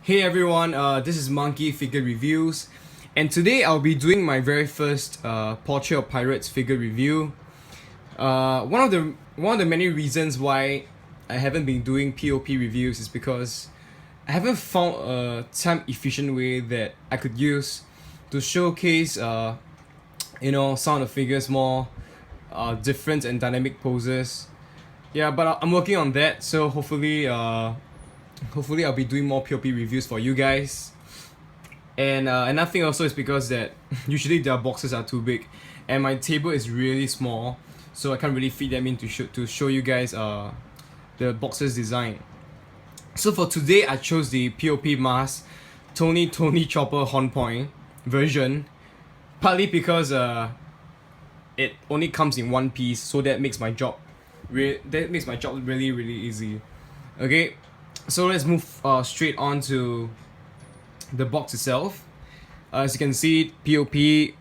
Hey everyone, this is Monkey Figure Reviews, and today I'll be doing my very first Portrait of Pirates figure review. One of the many reasons why I haven't been doing P.O.P reviews is because I haven't found a time-efficient way that I could use to showcase some of the figures more different and dynamic poses. Yeah, but I'm working on that, so hopefully I'll be doing more P.O.P reviews for you guys. And another thing also is because that usually their boxes are too big and my table is really small, so I can't really fit them in to show you guys the boxes design. So for today I chose the P.O.P mask Tony Chopper Horn Point version, partly because it only comes in one piece, so that makes my job really easy. Okay, so let's move straight on to the box itself. As you can see, P.O.P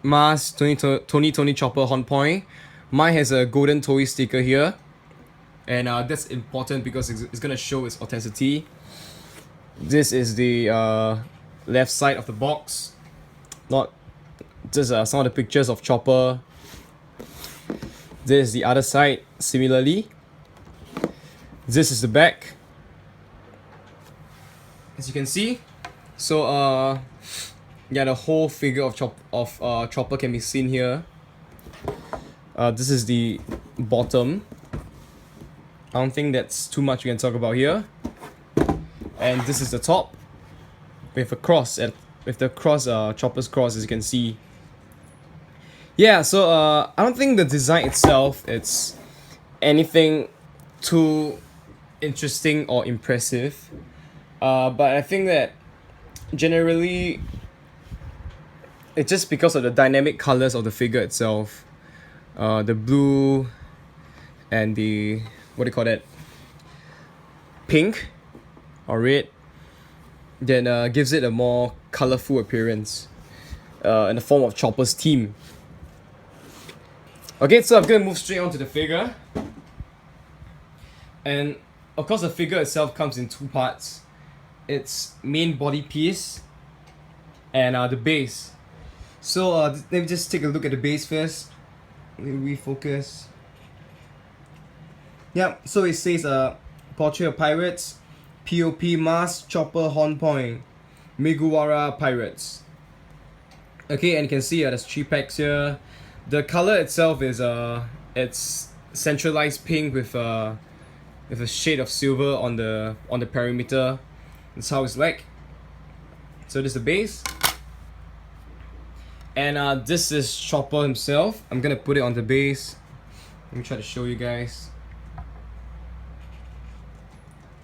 mask Tony Chopper Horn Point. Mine has a golden toy sticker here, and that's important because it's gonna show its authenticity. This is the left side of the box. Not just some of the pictures of Chopper. This is the other side. Similarly, this is the back. As you can see, so the whole figure of Chopper can be seen here. This is the bottom. I don't think that's too much we can talk about here. And this is the top with a cross with the cross Chopper's cross, as you can see. Yeah, so I don't think the design itself it's anything too interesting or impressive. But I think that generally it's just because of the dynamic colors of the figure itself. The blue and the, what do you call that, pink or red, then gives it a more colorful appearance in the form of Chopper's team. Okay, so I'm gonna move straight on to the figure. And of course the figure itself comes in two parts. Its main body piece and the base. So let me just take a look at the base first. Let me refocus. Yeah, so it says Portrait of Pirates, P.O.P mask, Chopper Horn Point, Megahouses Pirates. Okay, and you can see there's 3 packs here. The color itself is it's centralized pink with a shade of silver on the perimeter. That's how it's like. So this is the base. And this is Chopper himself. I'm gonna put it on the base. Let me try to show you guys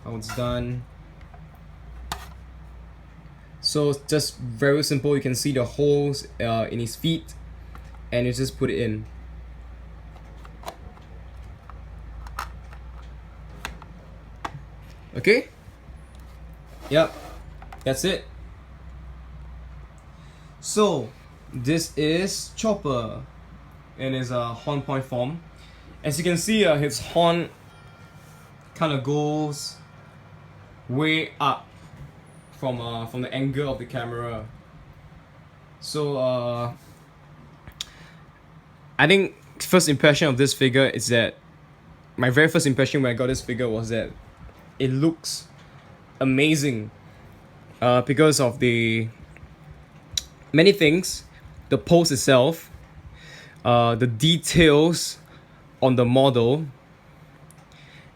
how it's done. So it's just very simple. You can see the holes in his feet, and you just put it in. Okay? Yep, that's it. So this is Chopper in his horn point form. As you can see, his horn kind of goes way up from the angle of the camera. So I think first impression of this figure is that my very first impression when I got this figure was that it looks amazing because of the many things, the pose itself, the details on the model,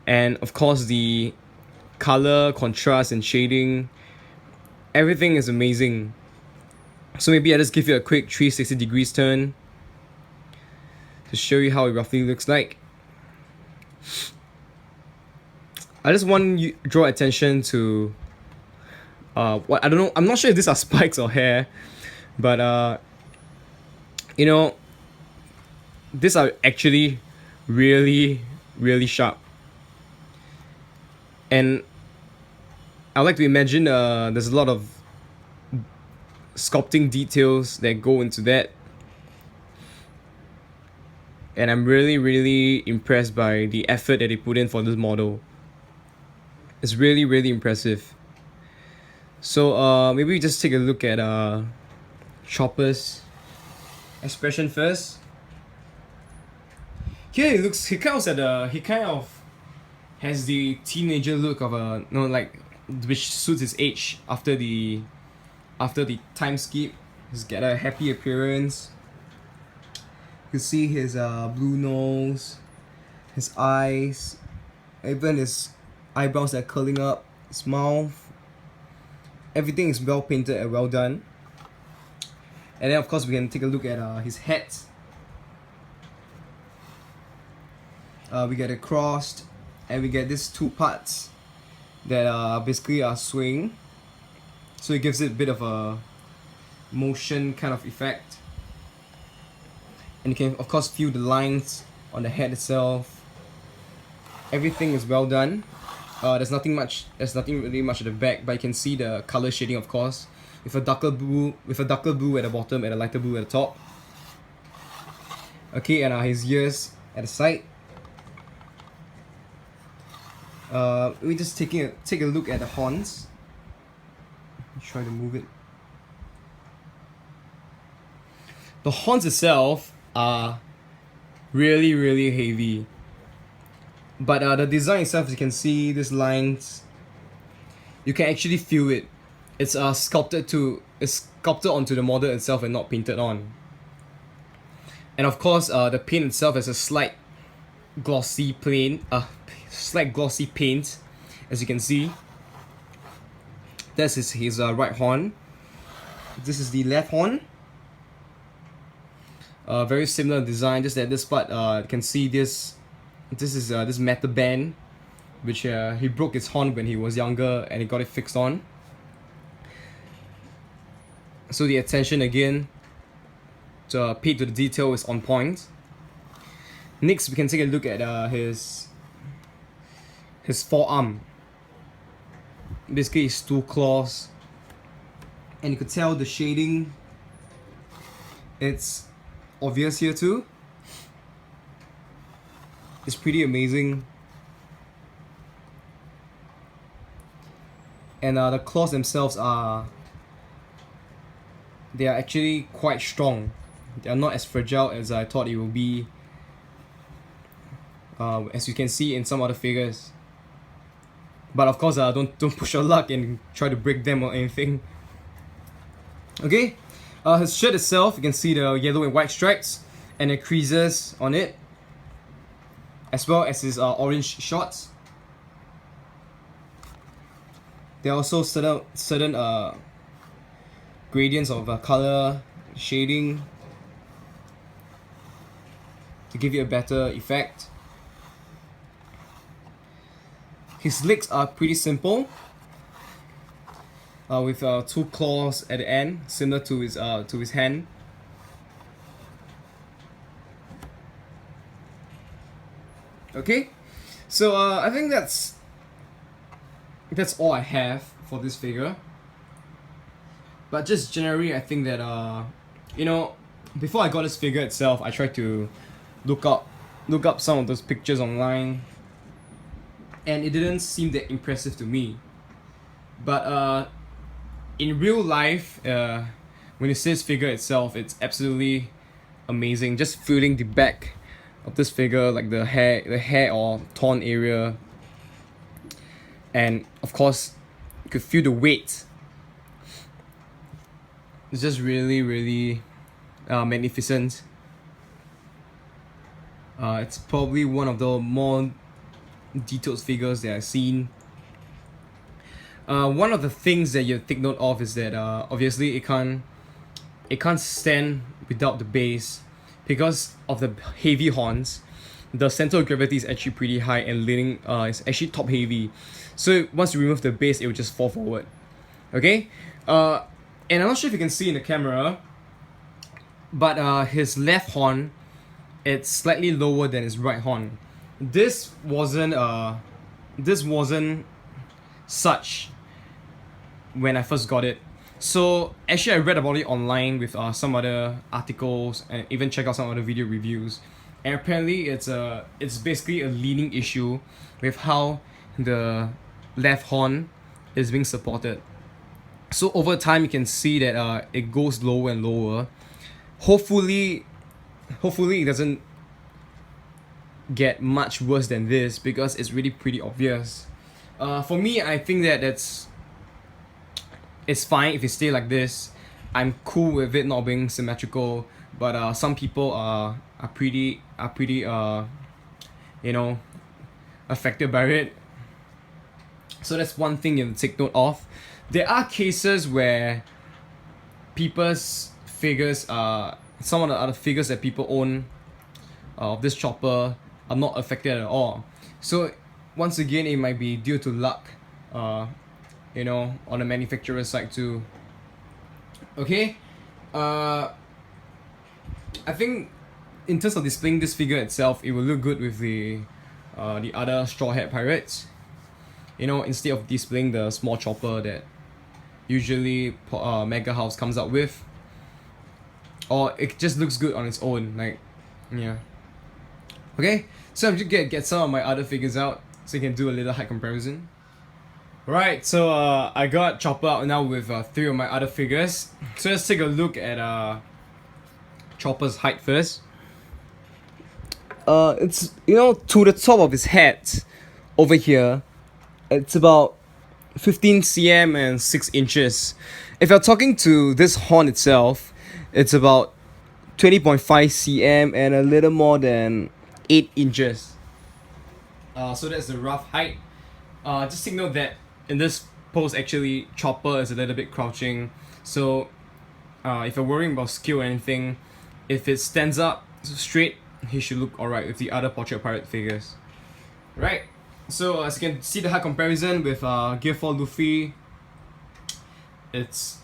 and of course the color contrast and shading. Everything is amazing. So maybe I just give you a quick 360 degrees turn to show you how it roughly looks like. I just want you draw attention to what I don't know. I'm not sure if these are spikes or hair, but these are actually really sharp. And I like to imagine there's a lot of sculpting details that go into that. And I'm really impressed by the effort that they put in for this model. It's really impressive. So maybe we just take a look at Chopper's expression first. Here he kind of has the teenager look of a like which suits his age after the time skip. He's got a happy appearance. You see his blue nose, his eyes, even his eyebrows that are curling up, his mouth. Everything is well painted and well done. And then of course we can take a look at his hat. We get it crossed, and we get these two parts that basically are swing. So it gives it a bit of a motion kind of effect. And you can of course feel the lines on the head itself. Everything is well done. There's nothing really much at the back, but you can see the color shading of course, with a darker blue at the bottom and a lighter blue at the top. Okay, and his ears at the side. We just take a look at the horns. Try to move it. The horns itself are really heavy, but the design itself, as you can see, these lines, you can actually feel it. It's sculpted onto the model itself and not painted on. And of course, the paint itself has a slight glossy paint, as you can see. This is his right horn. This is the left horn. Very similar design, just that this part you can see this is this metal band, which he broke his horn when he was younger and he got it fixed on. So the attention again to paid to the detail is on point. Next we can take a look at his forearm. Basically his two claws, and you could tell the shading, it's obvious here too. It's pretty amazing. And the claws themselves they are actually quite strong. They are not as fragile as I thought it would be, as you can see in some other figures. But of course, don't push your luck and try to break them or anything. Okay, his shirt itself, you can see the yellow and white stripes and the creases on it, as well as his orange shorts. There are also certain gradients of color shading to give you a better effect. His legs are pretty simple, with two claws at the end, similar to his hand. Okay, so I think that's all I have for this figure. But just generally, I think that before I got this figure itself, I tried to look up some of those pictures online, and it didn't seem that impressive to me. But in real life, when you see this figure itself, it's absolutely amazing. Just feeling the back of this figure, like the hair or torn area, and of course you could feel the weight. It's just really magnificent. It's probably one of the more detailed figures that I've seen. One of the things that you take note of is that obviously it can't stand without the base. Because of the heavy horns, the center of gravity is actually pretty high, and leaning is actually top heavy. So once you remove the base, it will just fall forward. Okay? And I'm not sure if you can see in the camera, but his left horn, it's slightly lower than his right horn. This wasn't such when I first got it. So actually I read about it online with some other articles, and even check out some other video reviews. And apparently it's basically a leaning issue with how the left horn is being supported. So over time you can see that it goes lower and lower. Hopefully it doesn't get much worse than this, because it's really pretty obvious. For me, I think that it's fine if it stay like this. I'm cool with it not being symmetrical, but some people are pretty you know, affected by it. So that's one thing you have to take note of. There are cases where people's figures, some of the other figures that people own of this chopper are not affected at all. So once again, it might be due to luck, you know, on the manufacturer side too. Okay, I think in terms of displaying this figure itself, it will look good with the other straw hat pirates. You know, instead of displaying the small chopper that usually MEGAHOUSE comes out with, or it just looks good on its own. Like, yeah. Okay, so I'm just gonna get some of my other figures out so you can do a little height comparison. Right, so I got Chopper out now with 3 of my other figures. So let's take a look at Chopper's height first. It's, you know, to the top of his head over here, it's about 15 cm and 6 inches. If you're talking to this horn itself, it's about 20.5 cm and a little more than 8 inches. So that's the rough height. Just take note that in this pose, actually, Chopper is a little bit crouching. So if you're worrying about skill or anything, if it stands up straight, he should look alright with the other Portrait Pirate figures. Right, so as you can see the height comparison with Gear 4 Luffy, it's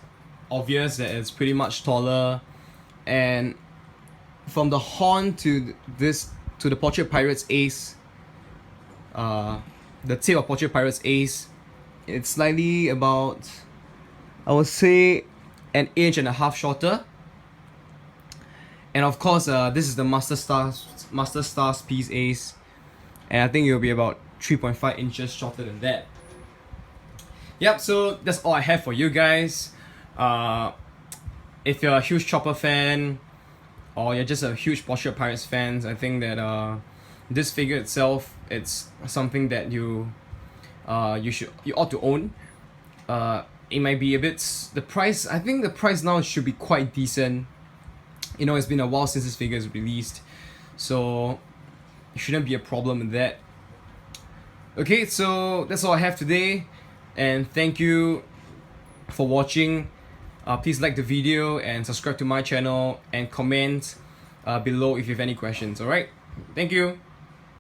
obvious that it's pretty much taller, and from the horn to the Portrait Pirate's ace, the tip of Portrait Pirate's ace, it's slightly about, I would say, 1.5 inches shorter. And of course, this is the Master Stars piece ace, and I think it'll be about 3.5 inches shorter than that. Yep, so that's all I have for you guys. If you're a huge Chopper fan, or you're just a huge Portrait Pirates fans, I think that this figure itself, it's something that you ought to own. It might be a bit, the price, I think the price now should be quite decent. You know, it's been a while since this figure is released, so it shouldn't be a problem with that. Okay, so that's all I have today, and thank you for watching. Please like the video and subscribe to my channel, and comment below if you have any questions. Alright, thank you.